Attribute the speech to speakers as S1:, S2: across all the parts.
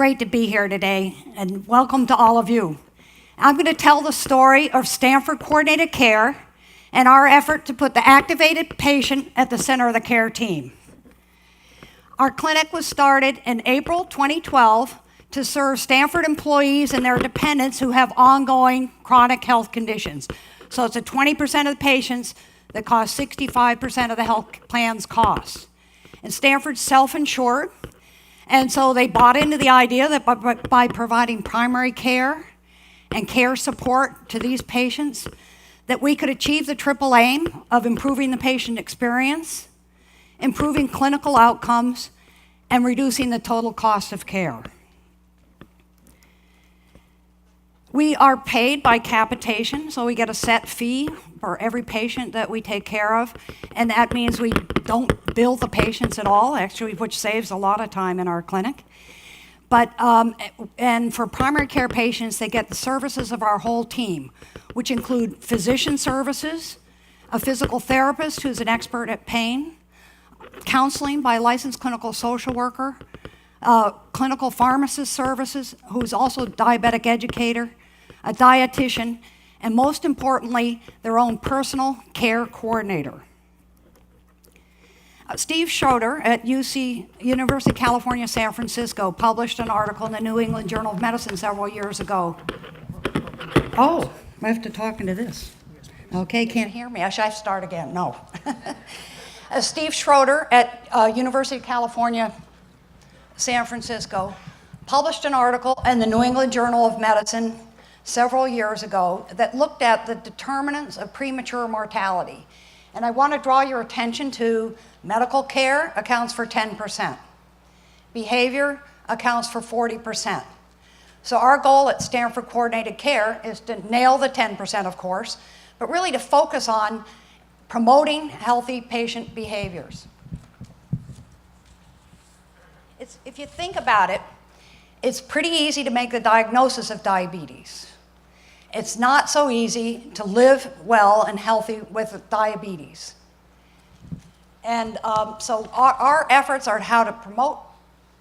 S1: great to be here today, and welcome to all of you. I'm going to tell the story of Stanford Coordinated Care and our effort to put the activated patient at the center of the care team. Our clinic was started in April 2012 to serve Stanford employees and their dependents who have ongoing chronic health conditions. So it's 20% of the patients that cost 65% of the health plan's costs. And Stanford's self-insured, and so they bought into the idea that by providing primary care and care support to these patients, that we could achieve the triple aim of improving the patient experience, improving clinical outcomes, and reducing the total cost of care. We are paid by capitation, so we get a set fee for every patient that we take care of, and that means we don't bill the patients at all, actually, which saves a lot of time in our clinic. But, and for primary care patients, they get the services of our whole team, which include physician services, a physical therapist who's an expert at pain, counseling by a licensed clinical social worker, clinical pharmacist services, who's also a diabetic educator, a dietitian, and most importantly, their own personal care coordinator. Steve Schroeder at University of California, San Francisco, published an article in the New England Journal of Medicine several years ago. Oh, I have to talk into this. Okay, can't hear me. Should I start again? No. Steve Schroeder at University of California, San Francisco, published an article in the New England Journal of Medicine several years ago that looked at the determinants of premature mortality. And I want to draw your attention to medical care accounts for 10%. Behavior accounts for 40%. So our goal at Stanford Coordinated Care is to nail the 10%, of course, but really to focus on promoting healthy patient behaviors. If you think about it, it's pretty easy to make the diagnosis of diabetes. It's not so easy to live well and healthy with diabetes. And so our efforts are how to promote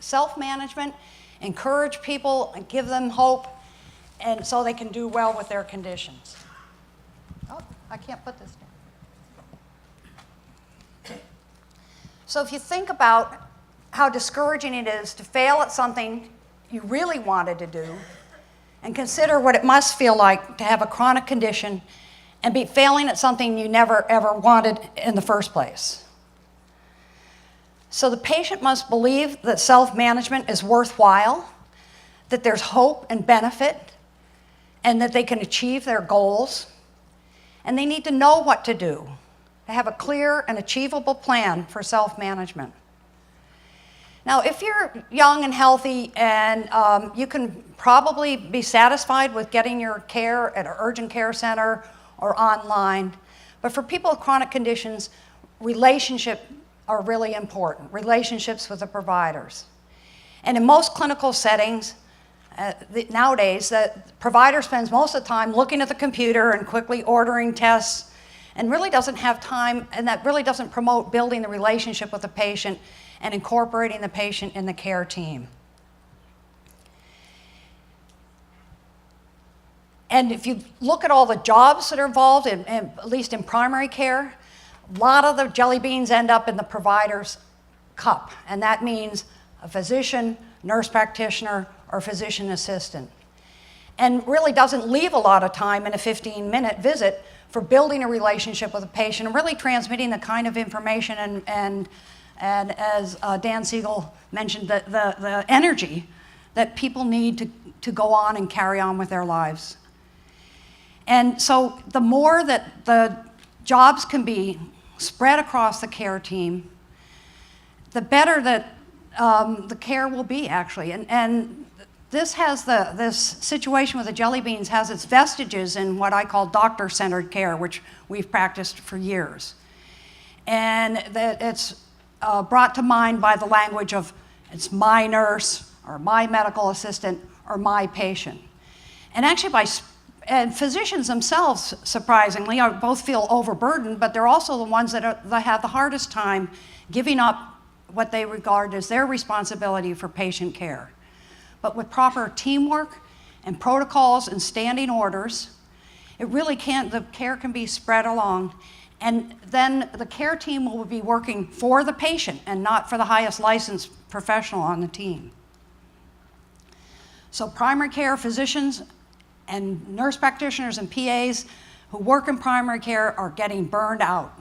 S1: self-management, encourage people, and give them hope, and so they can do well with their conditions. Oh, I can't put this down. So if you think about how discouraging it is to fail at something you really wanted to do, and consider what it must feel like to have a chronic condition and be failing at something you never ever wanted in the first place. So the patient must believe that self-management is worthwhile, that there's hope and benefit, and that they can achieve their goals, and they need to know what to do, to have a clear and achievable plan for self-management. Now, if you're young and healthy and you can probably be satisfied with getting your care at an urgent care center or online, but for people with chronic conditions, relationships are really important, relationships with the providers. And in most clinical settings, nowadays, the provider spends most of the time looking at the computer and quickly ordering tests and really doesn't have time, and that really doesn't promote building the relationship with the patient and incorporating the patient in the care team. And if you look at all the jobs that are involved, at least in primary care, a lot of the jelly beans end up in the provider's cup, and that means a physician, nurse practitioner, or physician assistant. And really doesn't leave a lot of time in a 15-minute visit for building a relationship with a patient and really transmitting the kind of information and as Dan Siegel mentioned, the energy that people need to go on and carry on with their lives. And so the more that the jobs can be spread across the care team, the better that the care will be, actually. And this situation with the jelly beans has its vestiges in what I call doctor-centered care, which we've practiced for years. And that it's brought to mind by the language of it's my nurse or my medical assistant or my patient. And actually and physicians themselves, surprisingly, both feel overburdened, but they're also the ones that have the hardest time giving up what they regard as their responsibility for patient care. but with proper teamwork and protocols and standing orders, the care can be spread along. And then the care team will be working for the patient and not for the highest licensed professional on the team. So primary care physicians and nurse practitioners and PAs who work in primary care are getting burned out.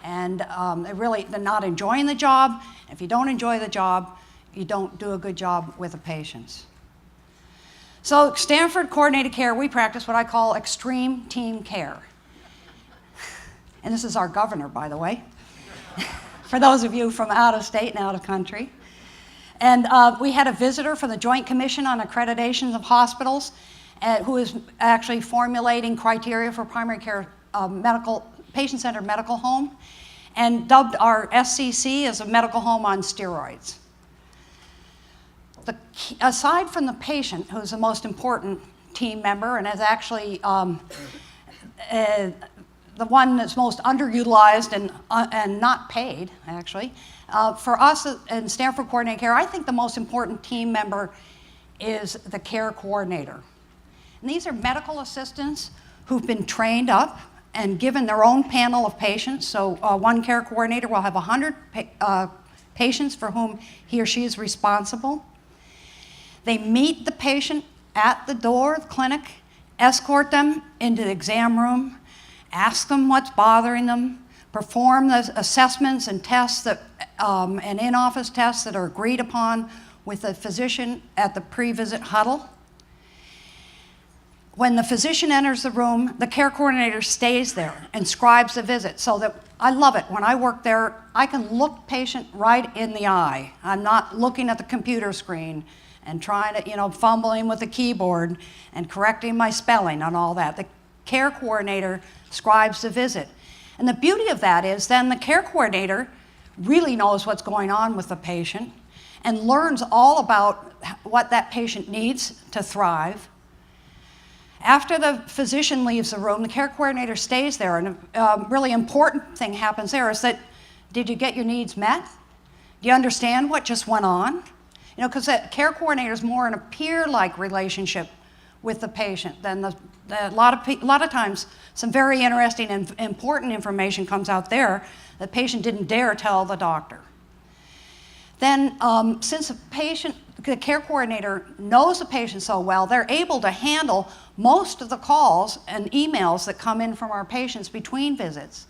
S1: And they're not enjoying the job. If you don't enjoy the job, you don't do a good job with the patients. So Stanford Coordinated Care, we practice what I call extreme team care. And this is our governor, by the way, for those of you from out of state and out of country. And we had a visitor from the Joint Commission on Accreditations of Hospitals who is actually formulating criteria for primary care patient-centered medical home, and dubbed our SCC as a medical home on steroids. Aside from the patient, who's the most important team member and is actually the one that's most underutilized and not paid, actually, for us in Stanford Coordinated Care, I think the most important team member is the care coordinator. And these are medical assistants who've been trained up and given their own panel of patients. So one care coordinator will have 100 patients for whom he or she is responsible. They meet the patient at the door of the clinic, escort them into the exam room, ask them what's bothering them, perform the assessments and tests and in-office tests that are agreed upon with the physician at the pre-visit huddle. When the physician enters the room, the care coordinator stays there and scribes the visit, so that I love it. When I work there, I can look patient right in the eye. I'm not looking at the computer screen and trying to, fumbling with the keyboard and correcting my spelling and all that. The care coordinator scribes the visit. And the beauty of that is then the care coordinator really knows what's going on with the patient and learns all about what that patient needs to thrive. After the physician leaves the room, the care coordinator stays there, and a really important thing happens there is that, did you get your needs met? Do you understand what just went on? Because the care coordinator is more in a peer-like relationship with the patient than a lot of times some very interesting and important information comes out there the patient didn't dare tell the doctor. Then since the care coordinator knows the patient so well, they're able to handle most of the calls and emails that come in from our patients between visits.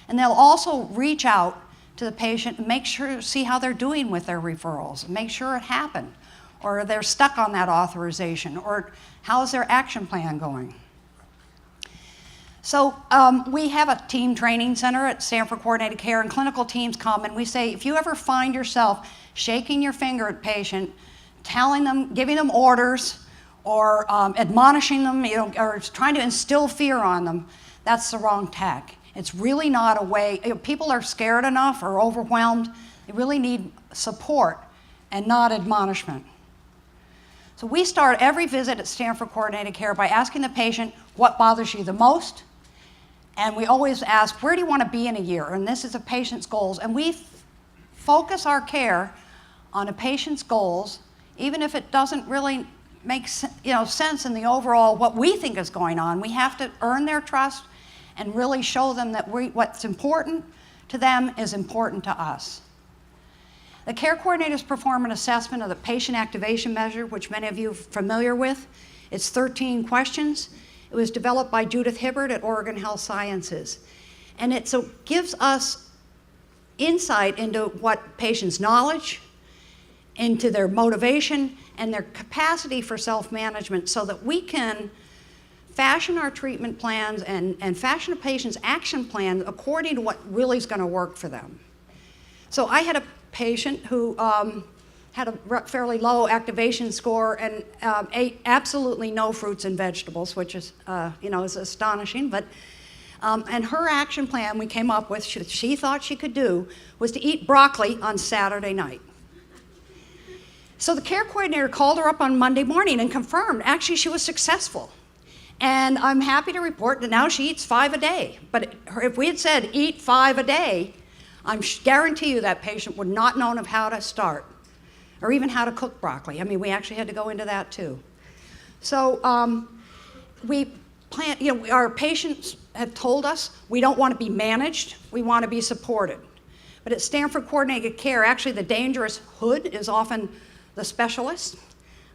S1: And they'll also reach out to the patient and see how they're doing with their referrals, make sure it happened, or they're stuck on that authorization, or how's their action plan going. So we have a team training center at Stanford Coordinated Care, and clinical teams come, and we say, if you ever find yourself shaking your finger at patient, telling them, giving them orders, or admonishing them, or trying to instill fear on them, that's the wrong tack. It's really not a way. People are scared enough or overwhelmed. They really need support and not admonishment. So we start every visit at Stanford Coordinated Care by asking the patient what bothers you the most. And we always ask, where do you want to be in a year? And this is a patient's goals. And we focus our care on a patient's goals, even if it doesn't really make sense in the overall what we think is going on. We have to earn their trust and really show them that what's important to them is important to us. The care coordinators perform an assessment of the patient activation measure, which many of you are familiar with. It's 13 questions. It was developed by Judith Hibbert at Oregon Health Sciences. And it gives us insight into what patients' knowledge, into their motivation, and their capacity for self-management, so that we can fashion our treatment plans and fashion a patient's action plan according to what really is going to work for them. So I had a patient who had a fairly low activation score and ate absolutely no fruits and vegetables, which is, is astonishing. But and her action plan we came up with, she thought she could do, was to eat broccoli on Saturday night. So the care coordinator called her up on Monday morning and confirmed, actually, she was successful. And I'm happy to report that now she eats 5 a day. But if we had said eat 5 a day, I guarantee you that patient would not known of how to start or even how to cook broccoli. I mean, we actually had to go into that too. So we plan, our patients have told us we don't want to be managed, we want to be supported. But at Stanford Coordinated Care, actually the dangerous hood is often the specialist.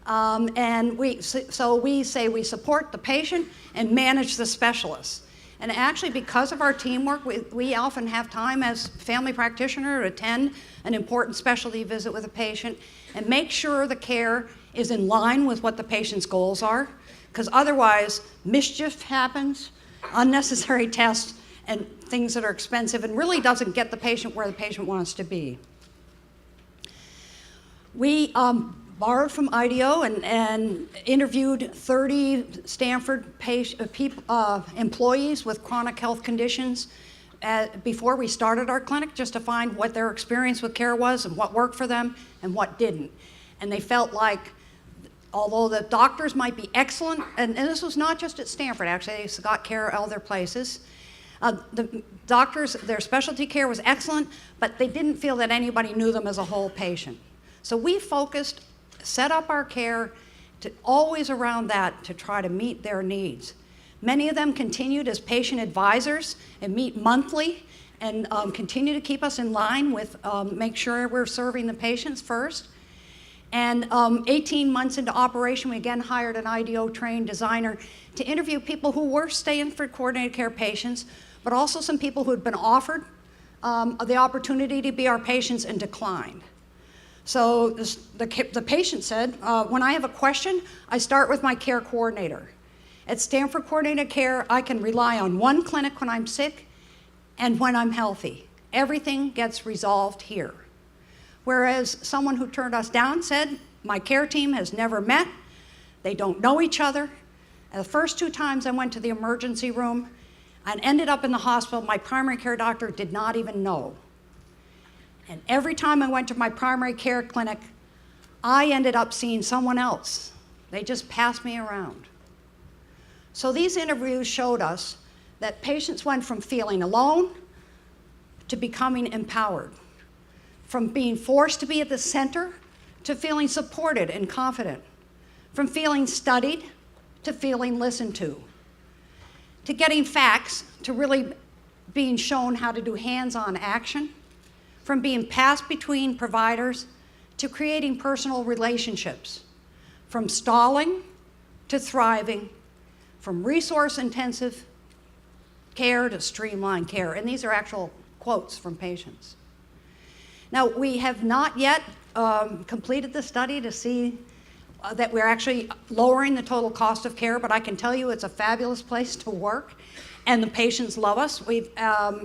S1: And we say we support the patient and manage the specialist. And actually, because of our teamwork, we often have time as family practitioner to attend an important specialty visit with a patient and make sure the care is in line with what the patient's goals are, because otherwise mischief happens, unnecessary tests, and things that are expensive and really doesn't get the patient where the patient wants to be. We borrowed from IDEO and interviewed 30 Stanford employees with chronic health conditions before we started our clinic, just to find what their experience with care was and what worked for them and what didn't. And they felt like, although the doctors might be excellent, and this was not just at Stanford, actually, they got care at other places. The doctors, their specialty care was excellent, but they didn't feel that anybody knew them as a whole patient. So we focused, set up our care to always around that to try to meet their needs. Many of them continued as patient advisors and meet monthly and continue to keep us in line with make sure we're serving the patients first. And 18 months into operation, we again hired an IDEO-trained designer to interview people who were Stanford Coordinated Care patients, but also some people who had been offered the opportunity to be our patients and declined. So the patient said, when I have a question, I start with my care coordinator. At Stanford Coordinated Care, I can rely on one clinic when I'm sick and when I'm healthy. Everything gets resolved here. Whereas someone who turned us down said, my care team has never met, they don't know each other. And the first 2 times I went to the emergency room and ended up in the hospital, my primary care doctor did not even know. And every time I went to my primary care clinic, I ended up seeing someone else. They just passed me around. So these interviews showed us that patients went from feeling alone to becoming empowered, from being forced to be at the center to feeling supported and confident, from feeling studied to feeling listened to getting facts to really being shown how to do hands-on action, from being passed between providers to creating personal relationships, from stalling to thriving, from resource-intensive care to streamlined care. And these are actual quotes from patients. Now, we have not yet completed the study to see that we're actually lowering the total cost of care, but I can tell you it's a fabulous place to work, and the patients love us. We've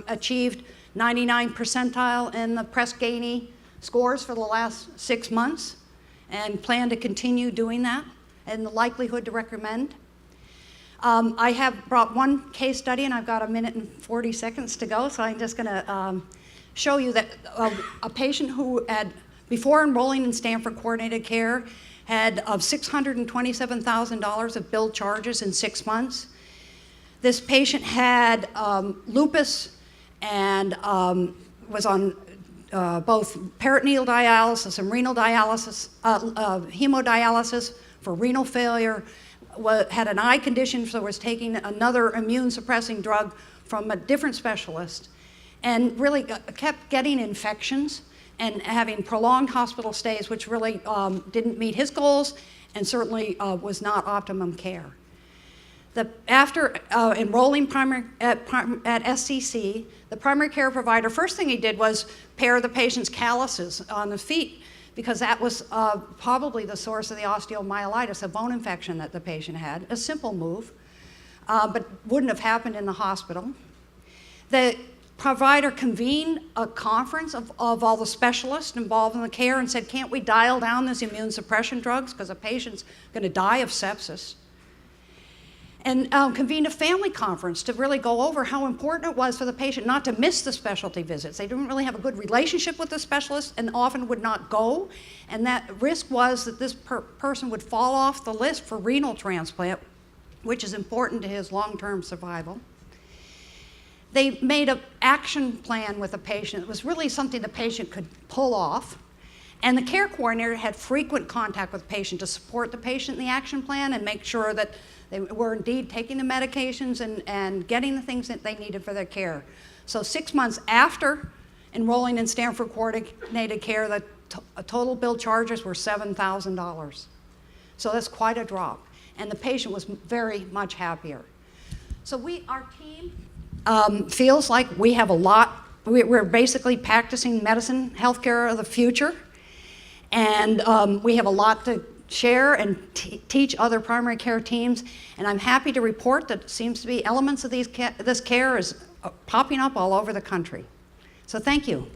S1: achieved 99 percentile in the Press-Ganey scores for the last 6 months, and plan to continue doing that, and the likelihood to recommend. I have brought one case study, and I've got 1 minute and 40 seconds to go, so I'm just going to show you that a patient who had, before enrolling in Stanford Coordinated Care, had $627,000 of billed charges in 6 months. This patient had lupus and was on both peritoneal dialysis and renal dialysis, hemodialysis for renal failure, had an eye condition, so was taking another immune suppressing drug from a different specialist, and really kept getting infections and having prolonged hospital stays, which really didn't meet his goals and certainly was not optimum care. After enrolling at SCC, the primary care provider, first thing he did was pair the patient's calluses on the feet, because that was probably the source of the osteomyelitis, a bone infection that the patient had. A simple move, but wouldn't have happened in the hospital. The provider convened a conference of all the specialists involved in the care and said, can't we dial down these immune suppression drugs because a patient's going to die of sepsis? And convened a family conference to really go over how important it was for the patient not to miss the specialty visits. They didn't really have a good relationship with the specialist and often would not go. And that risk was that this person would fall off the list for renal transplant, which is important to his long-term survival. They made an action plan with the patient. It was really something the patient could pull off. And the care coordinator had frequent contact with the patient to support the patient in the action plan and make sure that they were indeed taking the medications and getting the things that they needed for their care. So 6 months after enrolling in Stanford coordinated care, the total bill charges were $7,000. So that's quite a drop. And the patient was very much happier. So our team feels like we have a lot. We're basically practicing medicine, healthcare of the future. And we have a lot to share and teach other primary care teams. And I'm happy to report that it seems to be elements of this care is popping up all over the country. So thank you.